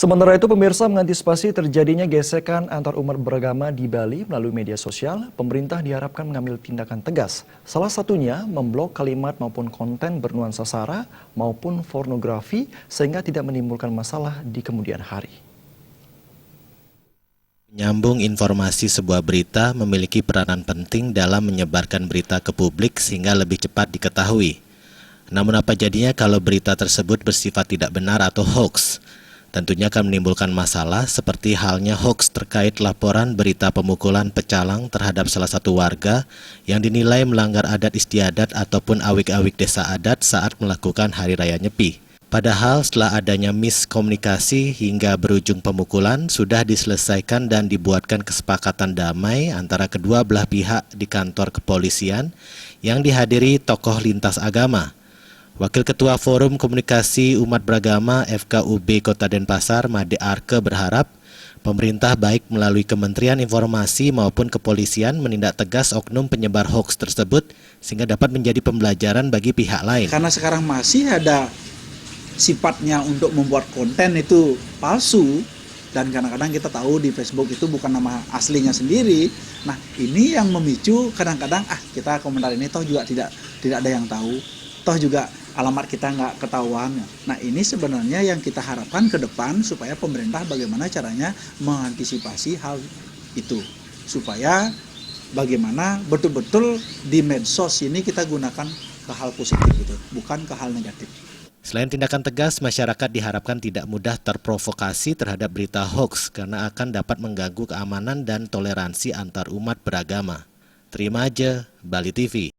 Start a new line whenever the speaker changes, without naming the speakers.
Sementara itu, pemirsa, mengantisipasi terjadinya gesekan antar umat beragama di Bali melalui media sosial, pemerintah diharapkan mengambil tindakan tegas. Salah satunya memblok kalimat maupun konten bernuansa sara maupun pornografi sehingga tidak menimbulkan masalah di kemudian hari.
Menyambung informasi sebuah berita memiliki peranan penting dalam menyebarkan berita ke publik sehingga lebih cepat diketahui. Namun apa jadinya kalau berita tersebut bersifat tidak benar atau hoax? Tentunya akan menimbulkan masalah seperti halnya hoax terkait laporan berita pemukulan pecalang terhadap salah satu warga yang dinilai melanggar adat istiadat ataupun awik-awik desa adat saat melakukan Hari Raya Nyepi. Padahal setelah adanya miskomunikasi hingga berujung pemukulan sudah diselesaikan dan dibuatkan kesepakatan damai antara kedua belah pihak di kantor kepolisian yang dihadiri tokoh lintas agama. Wakil Ketua Forum Komunikasi Umat Beragama FKUB Kota Denpasar, Made Arke, berharap pemerintah baik melalui Kementerian Informasi maupun kepolisian menindak tegas oknum penyebar hoax tersebut sehingga dapat menjadi pembelajaran bagi pihak lain.
Karena sekarang masih ada sifatnya untuk membuat konten itu palsu dan kadang-kadang kita tahu di Facebook itu bukan nama aslinya sendiri. Nah, ini yang memicu kadang-kadang kita komentar ini toh juga tidak ada yang tahu, toh juga alamat kita nggak ketahuan. Nah, ini sebenarnya yang kita harapkan ke depan supaya pemerintah bagaimana caranya mengantisipasi hal itu. Supaya bagaimana betul-betul di medsos ini kita gunakan ke hal positif gitu, bukan ke hal negatif.
Selain tindakan tegas, masyarakat diharapkan tidak mudah terprovokasi terhadap berita hoax karena akan dapat mengganggu keamanan dan toleransi antar umat beragama. Terima aja, Bali TV.